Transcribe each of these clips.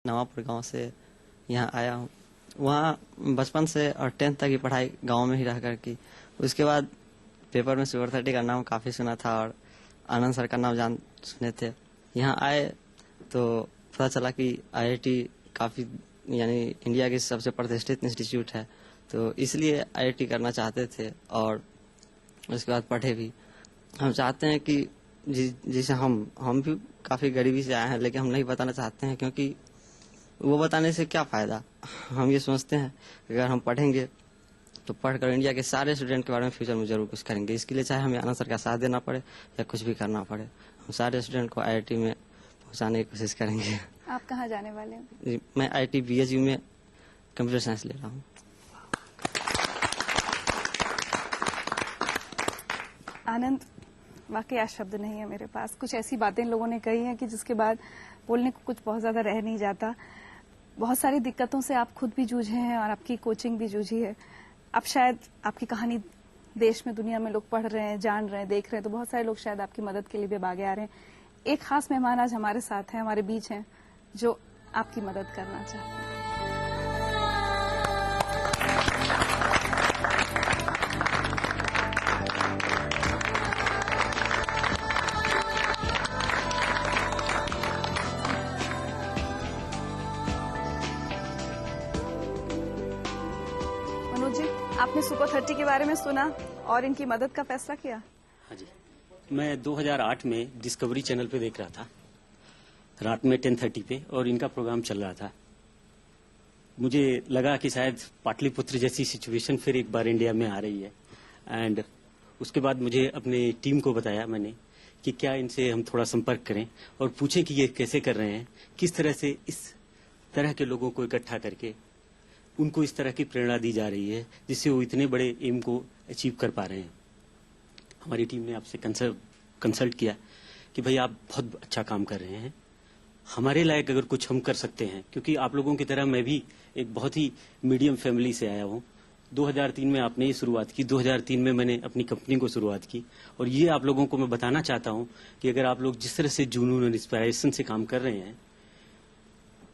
नवापुर गांव से यहाँ आया हूँ। वहाँ बचपन से और 10th तक की पढ़ाई गांव में ही रह कर की। उसके बाद पेपर में सुपर 30 का नाम काफ़ी सुना था और आनंद सर का नाम सुने थे। यहाँ आए तो पता चला कि IIT काफ़ी यानी इंडिया की सबसे प्रतिष्ठित इंस्टीट्यूट है, तो इसलिए IIT करना चाहते थे और उसके बाद पढ़े भी। हम चाहते हैं कि जिसे हम भी काफ़ी गरीबी से आए हैं, लेकिन हम नहीं बताना चाहते हैं, क्योंकि वो बताने से क्या फ़ायदा। हम ये सोचते हैं कि अगर हम पढ़ेंगे तो पढ़कर इंडिया के सारे स्टूडेंट के बारे में फ्यूचर में जरूर कुछ करेंगे। इसके लिए चाहे हमें आनंद सर का साथ देना पड़े या कुछ भी करना पड़े, हम सारे स्टूडेंट को IIT में पहुंचाने की कोशिश करेंगे। आप कहाँ जाने वाले हैं? मैं IIT BSU में कंप्यूटर साइंस ले रहा हूँ। आनंद, वाकई आज शब्द नहीं है मेरे पास। कुछ ऐसी बातें लोगों ने कही हैं कि जिसके बाद बोलने को कुछ बहुत ज्यादा रह नहीं जाता। बहुत सारी दिक्कतों से आप खुद भी जूझे हैं और आपकी कोचिंग भी जूझी है। अब शायद आपकी कहानी देश में, दुनिया में लोग पढ़ रहे हैं, जान रहे हैं, देख रहे हैं, तो बहुत सारे लोग शायद आपकी मदद के लिए भी आगे आ रहे हैं। एक खास मेहमान आज हमारे साथ हैं, हमारे बीच हैं, जो आपकी मदद करना चाहते हैं। मनोज जी, आपने सुपर 30 के बारे में सुना और इनकी मदद का फैसला किया? हाँ जी, मैं 2008 में डिस्कवरी चैनल पे देख रहा था, रात में 10:30 पे, और इनका प्रोग्राम चल रहा था। मुझे लगा कि शायद पाटलिपुत्र जैसी सिचुएशन फिर एक बार इंडिया में आ रही है। एंड उसके बाद मुझे अपने टीम को बताया मैंने कि क्या इनसे हम थोड़ा संपर्क करें और पूछें कि ये कैसे कर रहे हैं, किस तरह से इस तरह के लोगों को इकट्ठा करके उनको इस तरह की प्रेरणा दी जा रही है जिससे वो इतने बड़े एम को अचीव कर पा रहे हैं। हमारी टीम ने आपसे कंसल्ट किया कि भाई आप बहुत अच्छा काम कर रहे हैं, हमारे लायक अगर कुछ हम कर सकते हैं, क्योंकि आप लोगों की तरह मैं भी एक बहुत ही मीडियम फैमिली से आया हूँ। 2003 में आपने ये शुरुआत की, 2003 में मैंने अपनी कंपनी को शुरुआत की, और ये आप लोगों को मैं बताना चाहता हूँ कि अगर आप लोग जिस तरह से जुनून और इंस्पिरेशन से काम कर रहे हैं,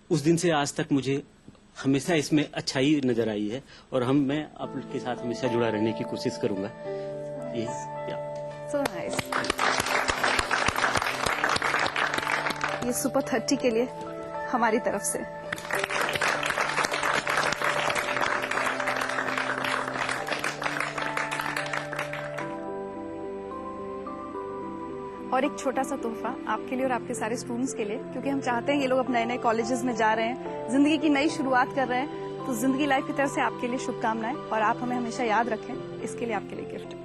उस दिन से आज तक मुझे हमेशा इसमें अच्छाई नजर आई है, और मैं आपके साथ हमेशा जुड़ा रहने की कोशिश करूंगा। So nice. ये सुपर 30 के लिए हमारी तरफ से। और एक छोटा सा तोहफा आपके लिए और आपके सारे स्टूडेंट्स के लिए, क्योंकि हम चाहते हैं ये लोग अब नए नए कॉलेजेस में जा रहे हैं, जिंदगी की नई शुरुआत कर रहे हैं, तो जिंदगी लाइफ की तरफ से आपके लिए शुभकामनाएं, और आप हमें हमेशा याद रखें, इसके लिए आपके लिए गिफ्ट।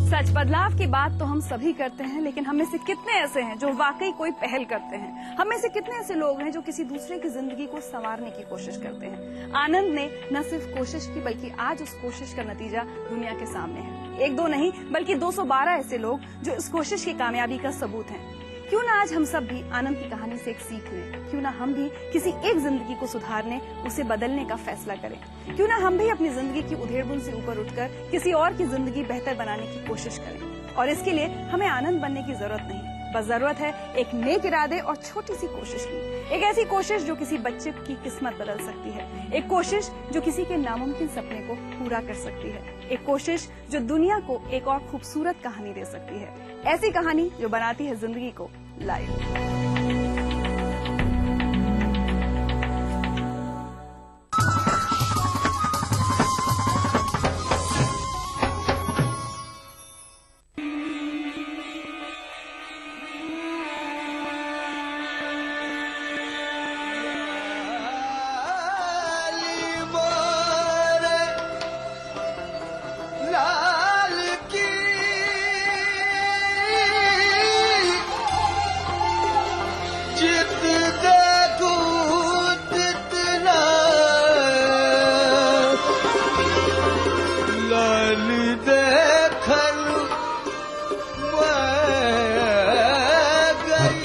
सच, बदलाव की बात तो हम सभी करते हैं, लेकिन हम में से कितने ऐसे हैं जो वाकई कोई पहल करते हैं? हम में से कितने ऐसे लोग हैं जो किसी दूसरे की जिंदगी को संवारने की कोशिश करते हैं? आनंद ने न सिर्फ कोशिश की, बल्कि आज उस कोशिश का नतीजा दुनिया के सामने है। एक दो नहीं, बल्कि 212 ऐसे लोग जो इस कोशिश की कामयाबी का सबूत हैं। क्यों ना आज हम सब भी आनंद की कहानी से एक सीख लें? क्यों ना हम भी किसी एक जिंदगी को सुधारने, उसे बदलने का फैसला करें? क्यों ना हम भी अपनी जिंदगी की उधेड़बुन से ऊपर उठकर किसी और की जिंदगी बेहतर बनाने की कोशिश करें? और इसके लिए हमें आनंद बनने की जरूरत नहीं, बस जरूरत है एक नेक इरादे और छोटी सी कोशिश की। एक ऐसी कोशिश जो किसी बच्चे की किस्मत बदल सकती है, एक कोशिश जो किसी के नामुमकिन सपने को पूरा कर सकती है, एक कोशिश जो दुनिया को एक और खूबसूरत कहानी दे सकती है, ऐसी कहानी जो बनाती है जिंदगी को लाइव।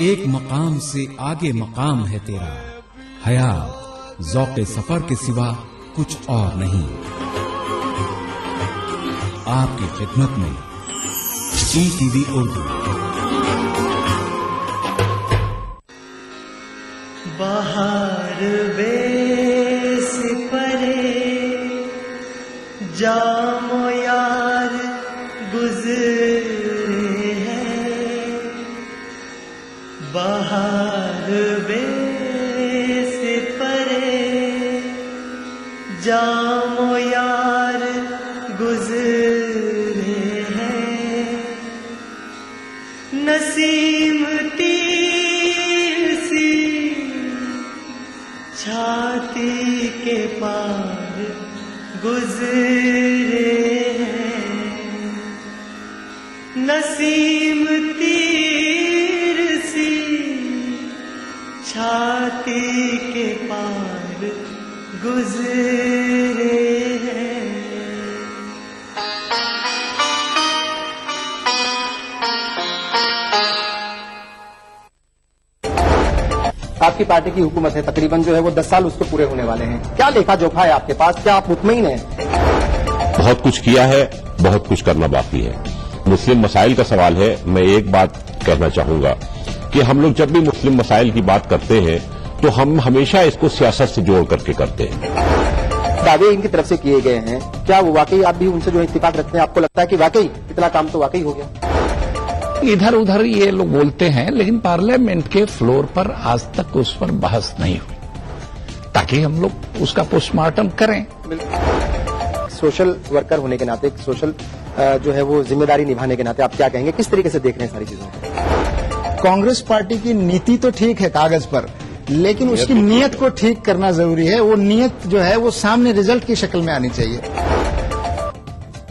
एक मकाम से आगे मकाम है तेरा, हयात ज़ौक़े सफर के सिवा कुछ और नहीं। आपकी खिदमत में ETV उर्दू। बाहर बेस परे जामो यार गुजरे हैं, बाहर बेस परे जामो यार गुजरे हैं। नसीम तीर सी छाती के पार गुजरे हैं। नसीम तीर सी छाती के पार गुजरे हैं। आपकी पार्टी की हुकूमत है, तकरीबन जो है वो 10 साल उसको पूरे होने वाले हैं। क्या लेखा जोखा है आपके पास, क्या आप मुतमईन हैं? बहुत कुछ किया है, बहुत कुछ करना बाकी है। मुस्लिम मसाइल का सवाल है। मैं एक बात कहना चाहूंगा कि हम लोग जब भी मुस्लिम मसाइल की बात करते हैं तो हम हमेशा इसको सियासत से जोड़ करके करते हैं। दावे इनकी तरफ से किए गए हैं, क्या वो वाकई आप भी उनसे जो इत्तेफाक रखते हैं? आपको लगता है कि वाकई इतना काम तो वाकई हो गया? इधर उधर ये लोग बोलते हैं, लेकिन पार्लियामेंट के फ्लोर पर आज तक उस पर बहस नहीं हुई, ताकि हम लोग उसका पोस्टमार्टम करें। सोशल वर्कर होने के नाते, सोशल जो है वो जिम्मेदारी निभाने के नाते आप क्या कहेंगे, किस तरीके से देख रहे हैं सारी चीजें? कांग्रेस पार्टी की नीति तो ठीक है कागज पर, लेकिन उसकी नीयत को ठीक करना जरूरी है। वो नीयत जो है वो सामने रिजल्ट की शक्ल में आनी चाहिए।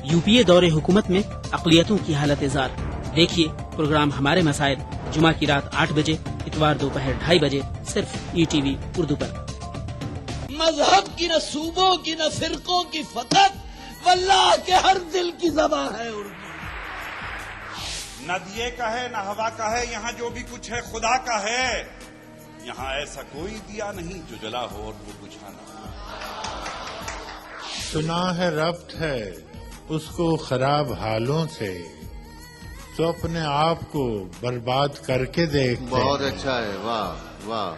यूपीए दौरे हुकूमत में अक़लियतों की हालत जार। देखिए प्रोग्राम हमारे मसाइल, जुमा की रात 8 बजे, इतवार दोपहर 2:30 बजे, सिर्फ ETV उर्दू पर। मजहब की न सूबों की न फिरकों की फकत, वल्लाह के हर दिल की ज़बान है उर्दू। न दिए का है न हवा का है, यहाँ जो भी कुछ है खुदा का है। यहाँ ऐसा कोई दिया नहीं जो जला हो और वो बुझा ना। सुना है रब्त है उसको खराब हालों से, तो अपने आप को बर्बाद करके देखते। बहुत अच्छा है, वाह वाह।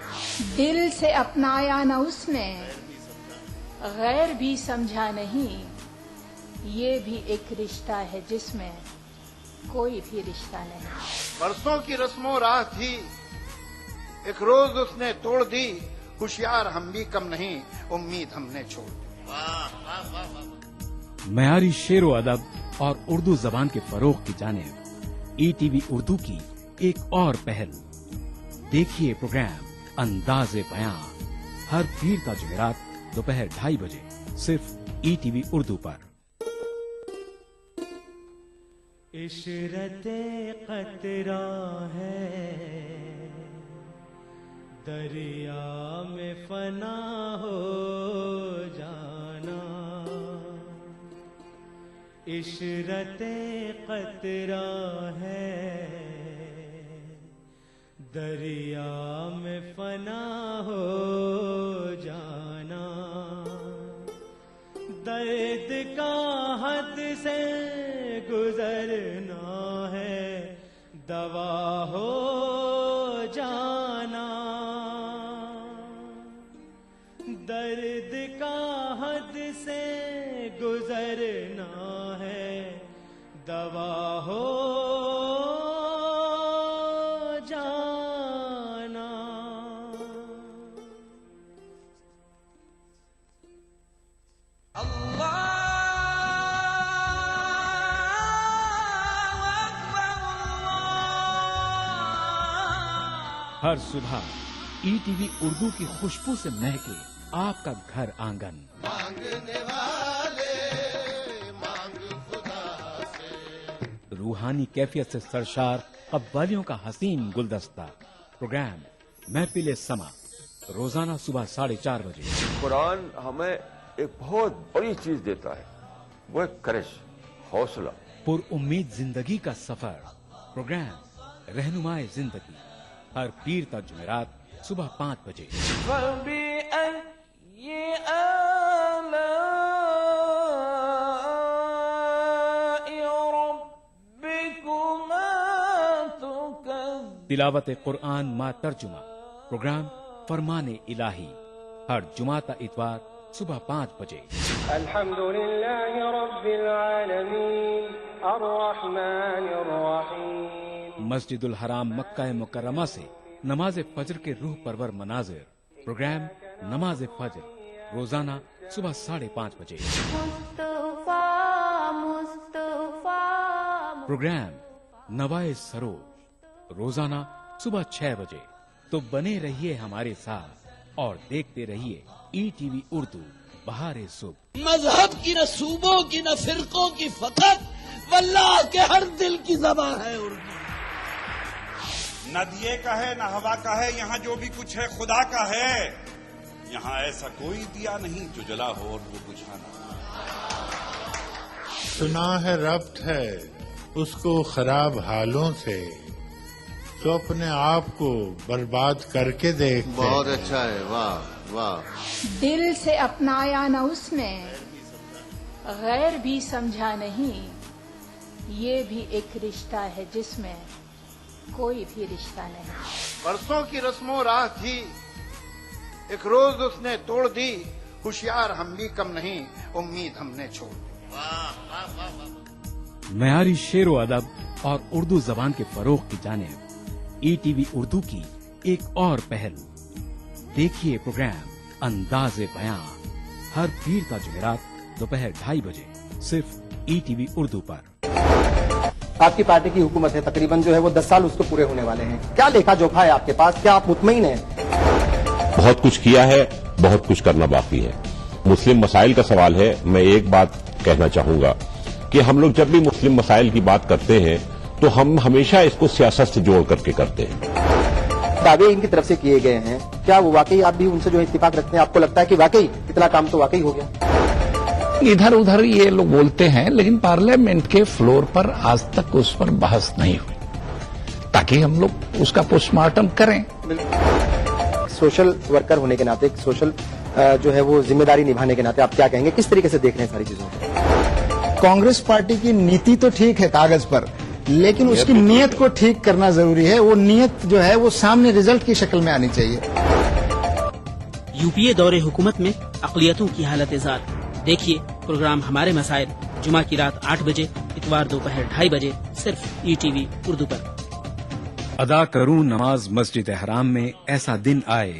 दिल से अपनाया न उसने, गैर भी समझा नहीं। ये भी एक रिश्ता है जिसमें कोई भी रिश्ता नहीं। बरसों की रस्मों राह थी, एक रोज उसने तोड़ दी। होशियार हम भी कम नहीं, उम्मीद हमने छोड़ दी। वाह वाह वाह। मयारी शेर व अदब और उर्दू जबान के फरोग की जानिब ETV उर्दू की एक और पहल। देखिए प्रोग्राम अंदाज़े बयां हर पीर का जुमेरात दोपहर 2:30 बजे, सिर्फ ETV उर्दू पर। इशरते कतरा है दरिया में फना हो जाना। इशरते कतरा है दरिया में फना हो जाना। दर्द का हद से गुजरना है, दवा हो जाना। दर्द का हद से गुजरना है, दवा हो जाना। हर सुबह ETV उर्दू की खुशबू से महके आपका घर आंगन। मांगने वाले मांग खुदा से। रूहानी कैफियत से सरशार कव्वालियों का हसीन गुलदस्ता। प्रोग्राम महफिल समा, रोजाना सुबह 4:30 बजे। कुरान हमें एक बहुत बड़ी चीज देता है, वो है करेज, हौसला। पुर उम्मीद जिंदगी का सफर। प्रोग्राम रहनुमाए जिंदगी, हर पीर तक जुमेरात सुबह 5 बजे। तिलावत कुरान मा तर्जुमा प्रोग्राम फरमाने इलाही हर जुमा ता इतवार सुबह 5 बजे। अल्हम्दुलिल्लाहि रब्बिल आलमीन अर्रहमानिर रहीम। मस्जिदुल हराम मक्का मुकर्रमा से नमाज फजर के रूह परवर मनाजिर प्रोग्राम नमाज फजर रोजाना सुबह 5:30 बजे। प्रोग्राम नवाए सरोज रोजाना सुबह 6 बजे। तो बने रहिए हमारे साथ और देखते रहिए ETV उर्दू बहारे सुबह। मजहब की न सूबों की न फिरकों की फकत वल्लाह के हर दिल की ज़बान है उर्दू। न दिए का है न हवा का है, यहाँ जो भी कुछ है खुदा का है। यहाँ ऐसा कोई दिया नहीं जो जला हो और वो बुझाना। सुना है रब्त है उसको खराब हालों से, तो अपने आप को बर्बाद करके देखते हैं। बहुत अच्छा है, वाह वाह। दिल से अपनाया न उसने, गैर भी समझा नहीं, ये भी एक रिश्ता है जिसमें कोई भी रिश्ता नहीं। बरसों की रस्मों राह थी, एक रोज उसने तोड़ दी, होशियार हम भी कम नहीं, उम्मीद हमने छोड़ दी। मयारी शेरो अदब और उर्दू जबान के फरोग की जानिब ETV उर्दू की एक और पहल। देखिए प्रोग्राम अंदाज़े बयां हर पीर का जुमेरात दोपहर 2:30 बजे सिर्फ ETV उर्दू पर। आपकी पार्टी की हुकूमत है, तकरीबन जो है वो 10 साल उसको पूरे होने वाले हैं। क्या लेखा जोखा है आपके पास, क्या आप मुतमईन हैं? बहुत कुछ किया है, बहुत कुछ करना बाकी है। मुस्लिम मसाइल का सवाल है। मैं एक बात कहना चाहूंगा कि हम लोग जब भी मुस्लिम मसाइल की बात करते हैं तो हम हमेशा इसको सियासत से जोड़ करके करते हैं। दावे इनकी तरफ से किए गए हैं, क्या वो वाकई आप भी उनसे जो है इत्तेफाक रखते हैं? आपको लगता है कि वाकई इतना काम तो वाकई हो गया? इधर उधर ये लोग बोलते हैं, लेकिन पार्लियामेंट के फ्लोर पर आज तक उस पर बहस नहीं हुई, ताकि हम लोग उसका पोस्टमार्टम करें। सोशल वर्कर होने के नाते, सोशल जो है वो जिम्मेदारी निभाने के नाते आप क्या कहेंगे, किस तरीके से देख रहे हैं सारी चीजों को? कांग्रेस पार्टी की नीति तो ठीक है कागज पर, लेकिन उसकी नीयत को ठीक करना जरूरी है। वो नीयत जो है वो सामने रिजल्ट की शक्ल में आनी चाहिए। यूपीए दौरे हुकूमत में अक़लियतों की हालत ज़ात देखिए प्रोग्राम हमारे मसाइल जुमा की रात 8 बजे, इतवार दोपहर 2:30 बजे सिर्फ ETV उर्दू पर। अदा करूं नमाज मस्जिद हराम में ऐसा दिन आए,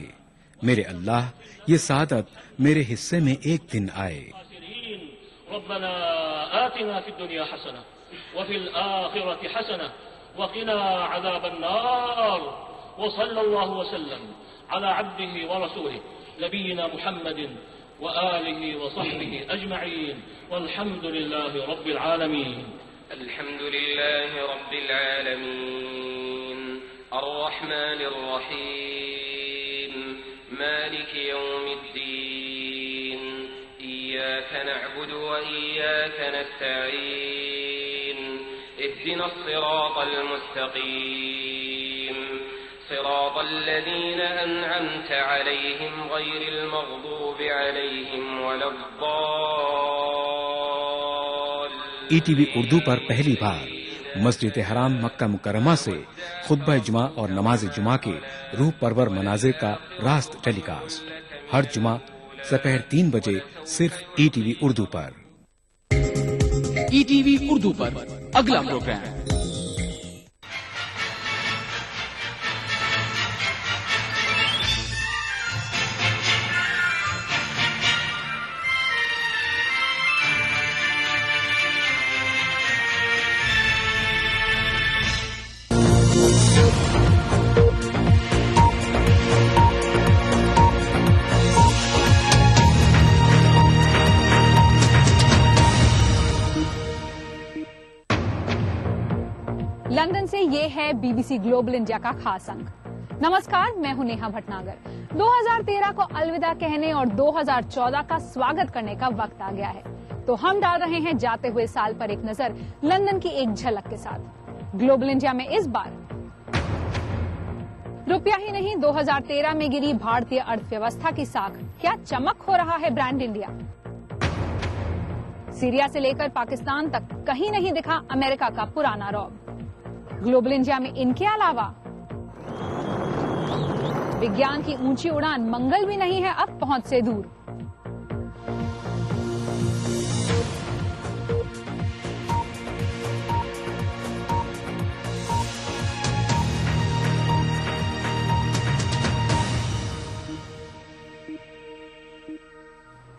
मेरे अल्लाह ये सादत मेरे हिस्से में एक दिन आए। रब्बना आतिना फिद दुनिया हसना व फिल आखिरति हसना व क़िना अज़ाबन नार व सल्लल्लाहु वसल्लम अला अब्दिही व रसूलिही नबीना मुहम्मदिन व आलिही व सहबिही अजमईन वल्हम्दुलिल्लाहि रब्बिल आलमीन। अल्हम्दुलिल्लाहि रब्बिल आलमीन अर्रहमानिर रहीम मालिकि यौमिद्दीन इय्याक नअबुदु व इय्याक नस्तईन इहदिनस सिरातल मुस्तकीम सिरातल लज़ीना अनअमत अलैहिम गैरिल मग़दूबि अलैहिम वलद्दाल्लीन। ETV उर्दू पर पहली बार मस्जिद हराम मक्का मुकर्रमा से खुतबा जुमा और नमाज जुमा के रूह परवर मनाजिर का रास्त टेलीकास्ट हर जुमा दोपहर 3 बजे सिर्फ ETV उर्दू पर। ETV उर्दू पर अगला प्रोग्राम लंदन से ये है BBC ग्लोबल इंडिया का खास अंक। नमस्कार, मैं हूं नेहा भटनागर। 2013 को अलविदा कहने और 2014 का स्वागत करने का वक्त आ गया है, तो हम डाल रहे हैं जाते हुए साल पर एक नजर लंदन की एक झलक के साथ। ग्लोबल इंडिया में इस बार रुपया ही नहीं, 2013 में गिरी भारतीय अर्थव्यवस्था की साख। क्या चमक हो रहा है ब्रांड इंडिया? सीरिया से लेकर पाकिस्तान तक कहीं नहीं दिखा अमेरिका का पुराना रौब। ग्लोबल इंडिया में इनके अलावा विज्ञान की ऊंची उड़ान मंगल भी नहीं है अब पहुंच से दूर।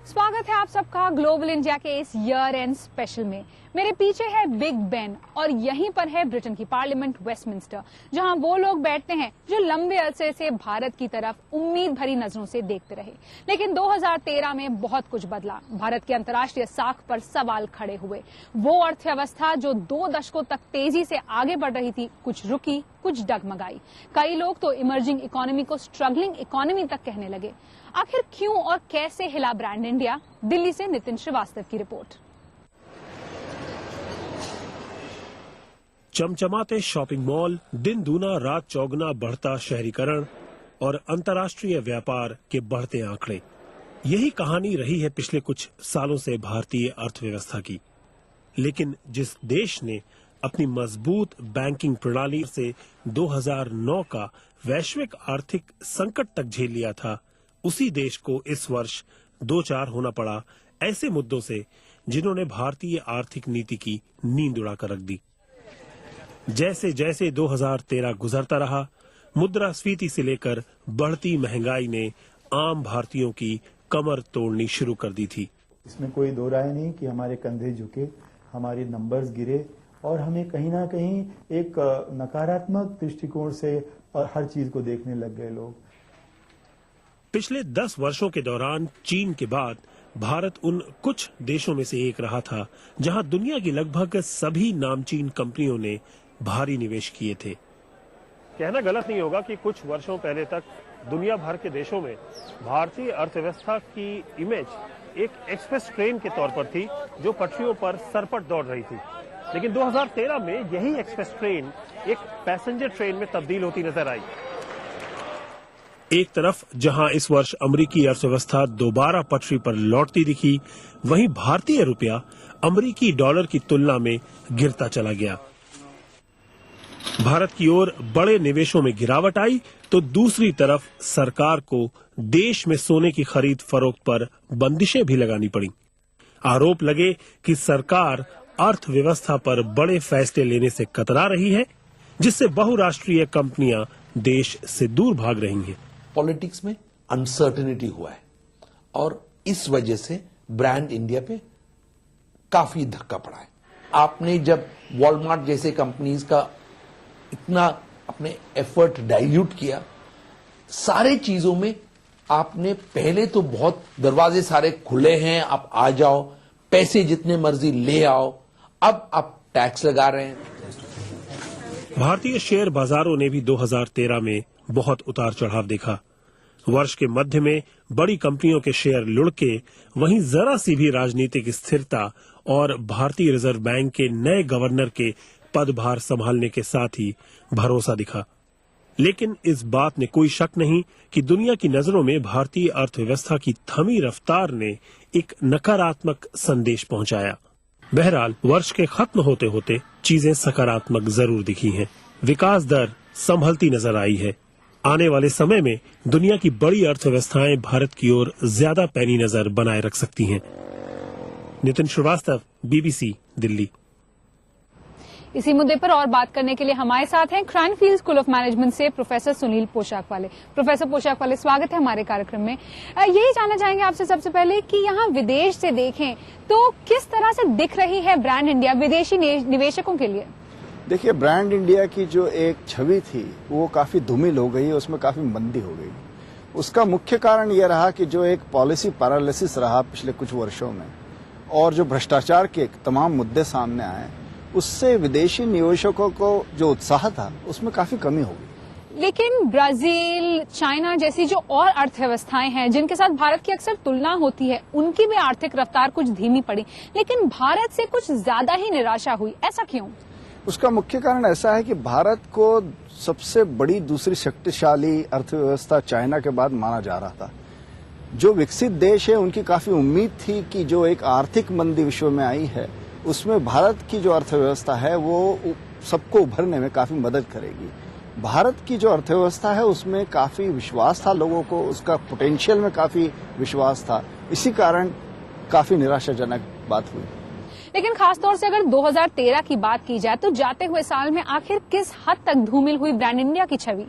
स्वागत है आप सबका ग्लोबल इंडिया के इस ईयर एंड स्पेशल में। मेरे पीछे है बिग बेन और यहीं पर है ब्रिटेन की पार्लियामेंट वेस्टमिंस्टर, जहां वो लोग बैठते हैं जो लंबे अरसे से भारत की तरफ उम्मीद भरी नजरों से देखते रहे। लेकिन 2013 में बहुत कुछ बदला। भारत की अंतर्राष्ट्रीय साख पर सवाल खड़े हुए। वो अर्थव्यवस्था जो 2 दशकों तक तेजी से आगे बढ़ रही थी, कुछ रुकी, कुछ डगमगाई। कई लोग तो इमर्जिंग इकोनॉमी को स्ट्रगलिंग इकोनॉमी तक कहने लगे। आखिर क्यों और कैसे हिला ब्रांड इंडिया? दिल्ली से नितिन श्रीवास्तव की रिपोर्ट। चमचमाते शॉपिंग मॉल, दिन दूना रात चौगुना बढ़ता शहरीकरण और अंतर्राष्ट्रीय व्यापार के बढ़ते आंकड़े, यही कहानी रही है पिछले कुछ सालों से भारतीय अर्थव्यवस्था की। लेकिन जिस देश ने अपनी मजबूत बैंकिंग प्रणाली से 2009 का वैश्विक आर्थिक संकट तक झेल लिया था, उसी देश को इस वर्ष दो चार होना पड़ा ऐसे मुद्दों से जिन्होंने भारतीय आर्थिक नीति की नींद उड़ाकर रख दी। जैसे जैसे 2013 गुजरता रहा, मुद्रास्फीति से लेकर बढ़ती महंगाई ने आम भारतीयों की कमर तोड़नी शुरू कर दी थी। इसमें कोई दो राय नहीं कि हमारे कंधे झुके, हमारे नंबर्स गिरे और हमें कहीं ना कहीं एक नकारात्मक दृष्टिकोण से हर चीज को देखने लग गए लोग। पिछले 10 वर्षों के दौरान चीन के बाद भारत उन कुछ देशों में से एक रहा था जहां दुनिया की लगभग सभी नामचीन कंपनियों ने भारी निवेश किए थे। कहना गलत नहीं होगा कि कुछ वर्षों पहले तक दुनिया भर के देशों में भारतीय अर्थव्यवस्था की इमेज एक एक्सप्रेस ट्रेन के तौर पर थी जो पटरियों पर सरपट दौड़ रही थी। लेकिन 2013 में यही एक्सप्रेस ट्रेन एक पैसेंजर ट्रेन में तब्दील होती नजर आई। एक तरफ जहां इस वर्ष अमेरिकी अर्थव्यवस्था दोबारा पटरी पर लौटती दिखी, वहीं भारतीय रुपया अमेरिकी डॉलर की तुलना में गिरता चला गया। भारत की ओर बड़े निवेशों में गिरावट आई तो दूसरी तरफ सरकार को देश में सोने की खरीद फरोख्त पर बंदिशें भी लगानी पड़ी। आरोप लगे कि सरकार अर्थव्यवस्था पर बड़े फैसले लेने से कतरा रही है, जिससे बहुराष्ट्रीय कंपनियां देश से दूर भाग रही हैं। पॉलिटिक्स में अनसर्टेनिटी हुआ है और इस वजह से ब्रांड इंडिया पे काफी धक्का पड़ा है। आपने जब वॉलमार्ट जैसे कंपनीज का इतना अपने एफर्ट डाइल्यूट किया, सारे चीजों में आपने पहले तो बहुत दरवाजे सारे खुले हैं, आप आ जाओ, पैसे जितने मर्जी ले आओ, अब आप टैक्स लगा रहे हैं। भारतीय शेयर बाजारों ने भी 2013 में बहुत उतार चढ़ाव देखा। वर्ष के मध्य में बड़ी कंपनियों के शेयर लुढ़के, वहीं जरा सी भी राजनीतिक स्थिरता और भारतीय रिजर्व बैंक के नए गवर्नर के पदभार संभालने के साथ ही भरोसा दिखा। लेकिन इस बात में कोई शक नहीं कि दुनिया की नजरों में भारतीय अर्थव्यवस्था की थमी रफ्तार ने एक नकारात्मक संदेश पहुंचाया। बहरहाल वर्ष के खत्म होते होते चीजें सकारात्मक जरूर दिखी हैं। विकास दर संभलती नजर आई है। आने वाले समय में दुनिया की बड़ी अर्थव्यवस्थाएं भारत की ओर ज्यादा पैनी नजर बनाए रख सकती हैं। नितिन श्रीवास्तव, बीबीसी, दिल्ली। इसी मुद्दे पर और बात करने के लिए हमारे साथ हैं क्रैनफील्ड स्कूल ऑफ मैनेजमेंट से प्रोफेसर सुनील पोशाक वाले। प्रोफेसर पोशाक वाले, स्वागत है हमारे कार्यक्रम में। यही जानना चाहेंगे आपसे सबसे पहले कि यहाँ विदेश से देखें तो किस तरह से दिख रही है ब्रांड इंडिया विदेशी निवेशकों के लिए? देखिए, ब्रांड इंडिया की जो एक छवि थी वो काफी धूमिल हो गई, उसमें काफी मंदी हो गई। उसका मुख्य कारण यह रहा कि जो एक पॉलिसी पैरालिसिस रहा पिछले कुछ वर्षों में और जो भ्रष्टाचार के तमाम मुद्दे सामने आए, उससे विदेशी निवेशकों को जो उत्साह था उसमें काफी कमी हो गई। लेकिन ब्राजील, चाइना जैसी जो और अर्थव्यवस्थाएं हैं जिनके साथ भारत की अक्सर तुलना होती है, उनकी भी आर्थिक रफ्तार कुछ धीमी पड़ी, लेकिन भारत से कुछ ज्यादा ही निराशा हुई। ऐसा क्यों? उसका मुख्य कारण ऐसा है कि भारत को सबसे बड़ी दूसरी शक्तिशाली अर्थव्यवस्था चाइना के बाद माना जा रहा था। जो विकसित देश है उनकी काफी उम्मीद थी कि जो एक आर्थिक मंदी विश्व में आई है उसमें भारत की जो अर्थव्यवस्था है वो सबको उभरने में काफी मदद करेगी। भारत की जो अर्थव्यवस्था है उसमें काफी विश्वास था लोगों को, उसका पोटेंशियल में काफी विश्वास था। इसी कारण काफी निराशाजनक बात हुई। लेकिन खासतौर से अगर 2013 की बात की जाए तो जाते हुए साल में आखिर किस हद तक धूमिल हुई ब्रांड इंडिया की छवि?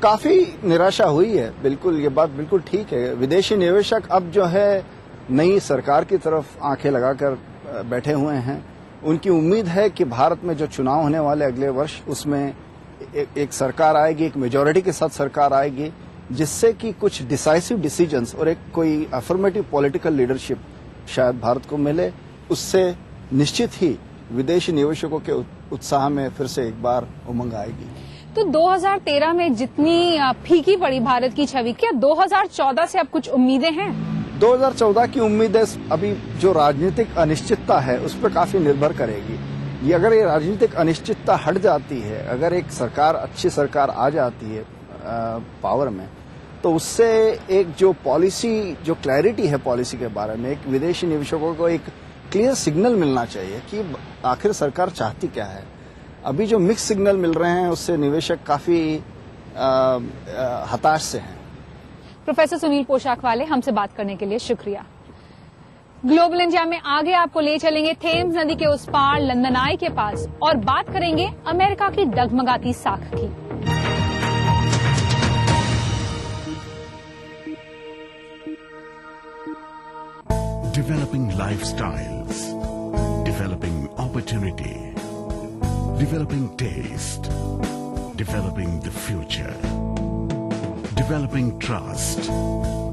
काफी निराशा हुई है, बिल्कुल ये बात बिल्कुल ठीक है। विदेशी निवेशक अब जो है नई सरकार की तरफ आंखें लगाकर बैठे हुए हैं। उनकी उम्मीद है कि भारत में जो चुनाव होने वाले अगले वर्ष उसमें एक सरकार आएगी, एक मेजॉरिटी के साथ सरकार आएगी, जिससे कि कुछ डिसाइसिव डिसीजंस और एक कोई अफर्मेटिव पॉलिटिकल लीडरशिप शायद भारत को मिले। उससे निश्चित ही विदेशी निवेशकों के उत्साह में फिर से एक बार उमंग आएगी। तो 2013 में जितनी फीकी पड़ी भारत की छवि, क्या 2014 से अब कुछ उम्मीदें हैं? 2014 की उम्मीदें अभी जो राजनीतिक अनिश्चितता है उस पर काफी निर्भर करेगी। ये अगर ये राजनीतिक अनिश्चितता हट जाती है, अगर एक सरकार अच्छी सरकार आ जाती है पावर में, तो उससे एक जो पॉलिसी, जो क्लैरिटी है पॉलिसी के बारे में, एक विदेशी निवेशकों को एक क्लियर सिग्नल मिलना चाहिए कि आखिर सरकार चाहती क्या है। अभी जो मिक्स सिग्नल मिल रहे हैं उससे निवेशक काफी हताश से हैं। प्रोफेसर सुनील पोशाक वाले, हमसे बात करने के लिए शुक्रिया। ग्लोबल इंडिया में आगे आपको ले चलेंगे थेम्स नदी के उस पार लंदन आई के पास और बात करेंगे अमेरिका की डगमगाती साख की। Developing lifestyles, developing opportunity, developing taste, developing the future, developing trust,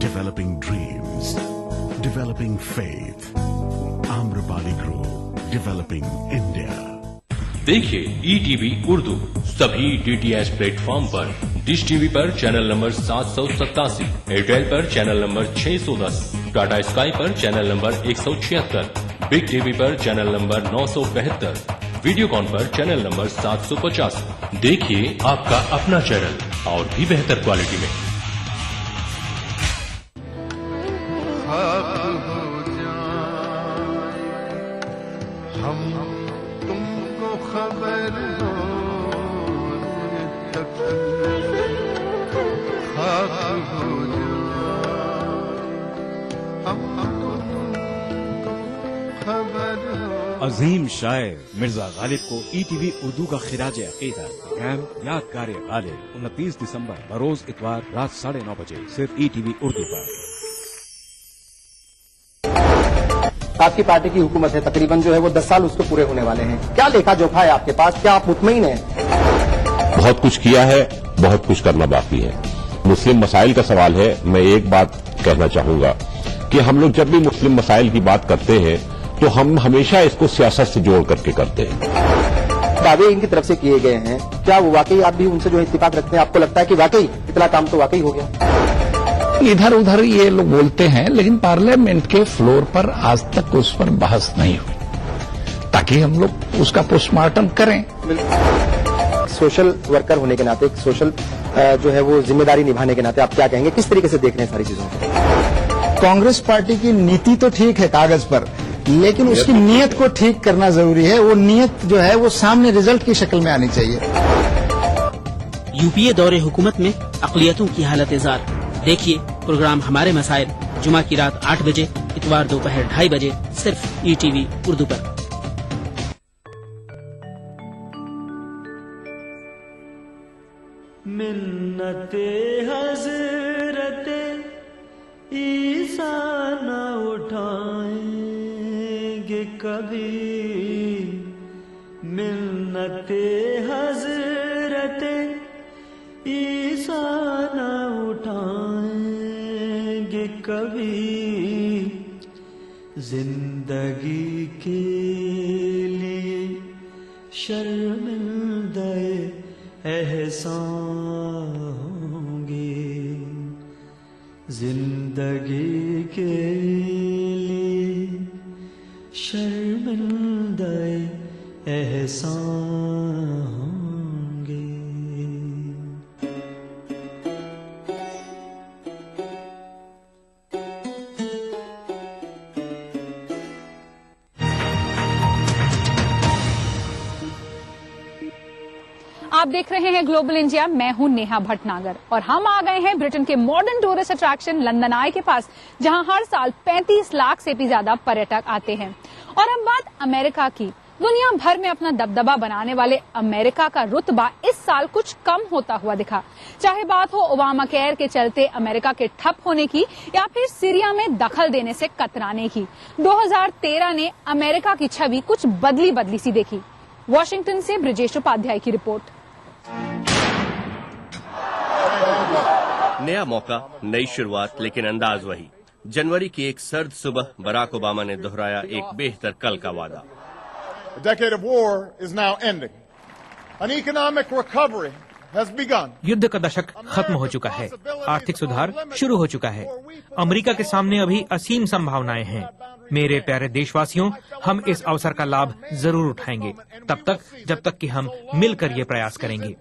developing dreams, developing faith. Amrapali Group, developing India. देखिए ETV उर्दू सभी DTH प्लेटफॉर्म पर, डिश टीवी पर चैनल नंबर 787, एयरटेल पर चैनल नंबर 610, टाटा स्काई पर channel number 176, big TV पर channel number 972, Videocon पर channel number 750। देखिए आपका अपना चैनल और भी बेहतर क्वालिटी में। अजीम शायर मिर्जा गालिब को ETV उर्दू का खिराज अकीदत प्रोग्राम यादगार गालिब 29 दिसंबर बरोज इतवार रात 9:30 बजे सिर्फ ETV उर्दू पर। आपकी पार्टी की हुकूमत है, तकरीबन जो है वो 10 साल उसको पूरे होने वाले हैं। क्या लेखा जोखा है आपके पास? क्या आप मुतमईन हैं? बहुत कुछ किया है, बहुत कुछ करना बाकी है। मुस्लिम मसाइल का सवाल है। मैं एक बात कहना चाहूंगा कि हम लोग जब भी मुस्लिम मसाइल की बात करते हैं तो हम हमेशा इसको सियासत से जोड़ करके करते हैं। दावे इनकी तरफ से किए गए हैं, क्या वो वाकई आप भी उनसे जो है इत्तेफाक रखते हैं? आपको लगता है कि वाकई इतना काम तो वाकई हो गया? इधर उधर ये लोग बोलते हैं, लेकिन पार्लियामेंट के फ्लोर पर आज तक उस पर बहस नहीं हुई, ताकि हम लोग उसका पोस्टमार्टम करें। सोशल वर्कर होने के नाते, एक सोशल जो है वो जिम्मेदारी निभाने के नाते आप क्या कहेंगे, किस तरीके से देख रहे हैं सारी चीजों को? कांग्रेस पार्टी की नीति तो ठीक है कागज पर, लेकिन उसकी नीयत को ठीक करना जरूरी है। वो नीयत जो है वो सामने रिजल्ट की शक्ल में आनी चाहिए। यूपीए दौरे हुकूमत में अक़लियतों की हालत जार। देखिए प्रोग्राम हमारे मसाइल जुमा की रात 8 बजे, इतवार दोपहर 2:30 बजे सिर्फ ETV उर्दू पर। मिन्नते हज़रते ईसा न उठाएंगे कभी, मिन्नते हज़रते ईसा न उठाएंगे कभी, जिंदगी के लिए शर्मिंदे एहसान होंगे, जिंदगी के लिए शर्मिंदे एहसान आप देख रहे हैं ग्लोबल इंडिया। मैं हूं नेहा भटनागर और हम आ गए हैं ब्रिटेन के मॉडर्न टूरिस्ट अट्रैक्शन लंदन आई के पास, जहां हर साल 35 लाख से भी ज्यादा पर्यटक आते हैं। और अब बात अमेरिका की। दुनिया भर में अपना दबदबा बनाने वाले अमेरिका का रुतबा इस साल कुछ कम होता हुआ दिखा। चाहे बात हो ओबामा केयर के चलते अमेरिका के ठप होने की या फिर सीरिया में दखल देने से कतराने की, 2013 ने अमेरिका की छवि कुछ बदली सी देखी। वॉशिंगटन से ब्रिजेश उपाध्याय की रिपोर्ट। नया मौका, नई शुरुआत, लेकिन अंदाज वही। जनवरी की एक सर्द सुबह बराक ओबामा ने दोहराया एक बेहतर कल का वादा। The decade of war is now ending. An economic recovery has begun. युद्ध का दशक खत्म हो चुका है, आर्थिक सुधार शुरू हो चुका है। अमेरिका के सामने अभी असीम संभावनाएं हैं। मेरे प्यारे देशवासियों, हम इस अवसर का लाभ जरूर उठाएंगे, तब तक जब तक कि हम मिलकर ये प्रयास करेंगे।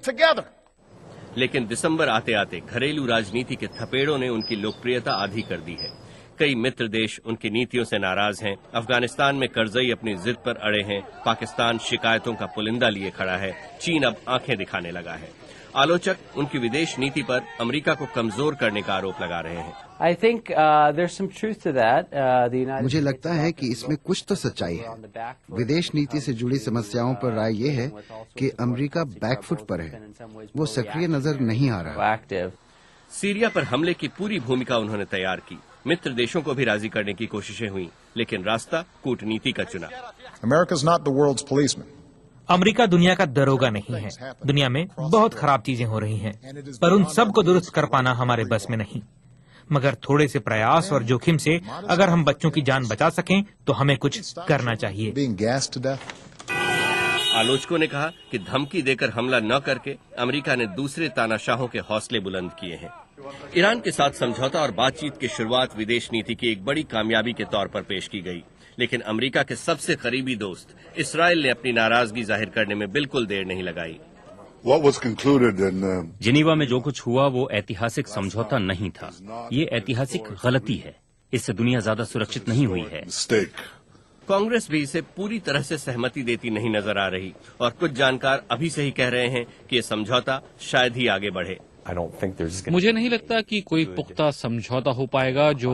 लेकिन दिसंबर आते आते घरेलू राजनीति के थपेड़ों ने उनकी लोकप्रियता आधी कर दी है। कई मित्र देश उनकी नीतियों से नाराज हैं। अफगानिस्तान में करजई अपनी जिद पर अड़े हैं। पाकिस्तान शिकायतों का पुलिंदा लिए खड़ा है। चीन अब आंखें दिखाने लगा है। आलोचक उनकी विदेश नीति पर अमेरिका को कमजोर करने का आरोप लगा रहे हैं। मुझे लगता है कि इसमें कुछ तो सच्चाई है। विदेश नीति से जुड़ी समस्याओं पर राय ये है कि अमेरिका बैकफुट पर है, वो सक्रिय नजर नहीं आ रहा। सीरिया पर हमले की पूरी भूमिका उन्होंने तैयार की। मित्र देशों को भी राजी करने की कोशिशें हुई, लेकिन रास्ता कूटनीति का चुना। अमेरिका दुनिया का दरोगा नहीं है। दुनिया में बहुत खराब चीजें हो रही हैं, पर उन सब को दुरुस्त कर पाना हमारे बस में नहीं। मगर थोड़े से प्रयास और जोखिम से अगर हम बच्चों की जान बचा सकें तो हमें कुछ करना चाहिए। आलोचकों ने कहा कि धमकी देकर हमला न करके अमेरिका ने दूसरे तानाशाहों के हौसले बुलंद किए हैं। ईरान के साथ समझौता और बातचीत की शुरुआत विदेश नीति की एक बड़ी कामयाबी के तौर पर पेश की गई, लेकिन अमेरिका के सबसे करीबी दोस्त इसराइल ने अपनी नाराजगी जाहिर करने में बिल्कुल देर नहीं लगाई। जिनीवा में जो कुछ हुआ वो ऐतिहासिक समझौता नहीं था। ये ऐतिहासिक गलती है। इससे दुनिया ज्यादा सुरक्षित नहीं हुई है। कांग्रेस भी इसे पूरी तरह से सहमति देती नहीं नजर आ रही और कुछ जानकार अभी से ही कह रहे हैं कि ये समझौता शायद ही आगे बढ़े। मुझे नहीं लगता कि कोई पुख्ता समझौता हो पाएगा जो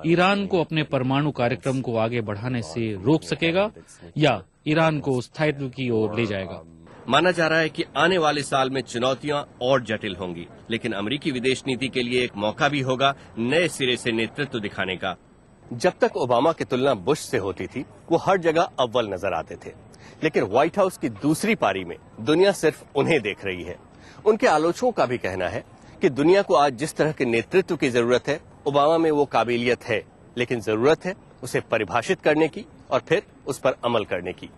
ईरान को अपने परमाणु कार्यक्रम को आगे बढ़ाने से रोक सकेगा या ईरान को स्थायित्व की ओर ले जाएगा। माना जा रहा है कि आने वाले साल में चुनौतियां और जटिल होंगी, लेकिन अमेरिकी विदेश नीति के लिए एक मौका भी होगा नए सिरे से नेतृत्व दिखाने का। जब तक ओबामा की तुलना बुश से होती थी, वो हर जगह अव्वल नजर आते थे, लेकिन व्हाइट हाउस की दूसरी पारी में दुनिया सिर्फ उन्हें देख रही है। उनके आलोचकों का भी कहना है कि दुनिया को आज जिस तरह के नेतृत्व की जरूरत है, ओबामा में वो काबिलियत है, लेकिन जरूरत है उसे परिभाषित करने की और फिर उस पर अमल करने की।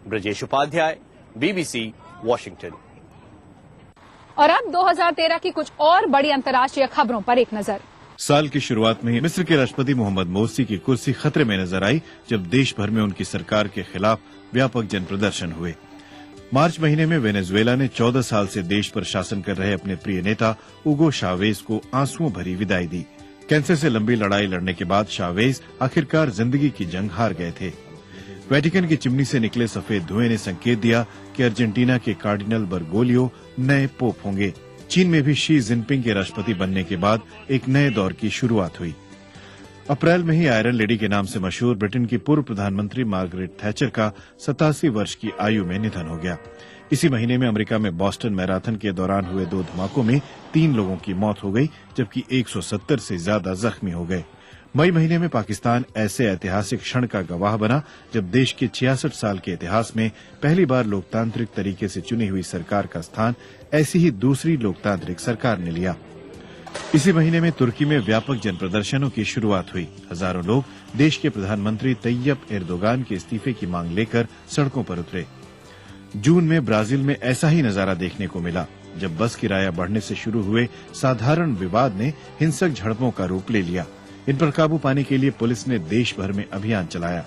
Brajesh Upadhyay, BBC, Washington. और अब 2013 की कुछ और बड़ी अंतर्राष्ट्रीय खबरों पर एक नजर। साल की शुरुआत में मिस्र के राष्ट्रपति मोहम्मद मोर्सी की कुर्सी खतरे में नजर आई जब देश भर में उनकी सरकार के खिलाफ व्यापक जन प्रदर्शन हुए। मार्च महीने में वेनेजुएला ने 14 साल से देश पर शासन कर रहे अपने प्रिय नेता उगो शावेज को आंसुओं भरी विदाई दी। कैंसर से लंबी लड़ाई लड़ने के बाद शावेज आखिरकार जिंदगी की जंग हार गए थे। वेटिकन की चिमनी से निकले सफेद धुएं ने संकेत दिया कि अर्जेंटीना के कार्डिनल बर्गोलियो नए पोप होंगे। चीन में भी शी जिनपिंग के राष्ट्रपति बनने के बाद एक नए दौर की शुरुआत हुई। अप्रैल में ही आयरन लेडी के नाम से मशहूर ब्रिटेन की पूर्व प्रधानमंत्री मार्गरेट थैचर का 87 वर्ष की आयु में निधन हो गया। इसी महीने में अमेरिका में बॉस्टन मैराथन के दौरान हुए 2 धमाकों में 3 लोगों की मौत हो गई, जबकि 170 से ज्यादा जख्मी हो गए। मई महीने में पाकिस्तान ऐसे ऐतिहासिक क्षण का गवाह बना जब देश के 66 साल के इतिहास में पहली बार लोकतांत्रिक तरीके से चुनी हुई सरकार का स्थान ऐसी ही दूसरी लोकतांत्रिक सरकार ने लिया। इसी महीने में तुर्की में व्यापक जन प्रदर्शनों की शुरुआत हुई। हजारों लोग देश के प्रधानमंत्री तैयब एर्दोगान के इस्तीफे की मांग लेकर सड़कों पर उतरे। जून में ब्राजील में ऐसा ही नजारा देखने को मिला जब बस किराया बढ़ने से शुरू हुए साधारण विवाद ने हिंसक झड़पों का रूप ले लिया। इन पर काबू पाने के लिए पुलिस ने देश भर में अभियान चलाया।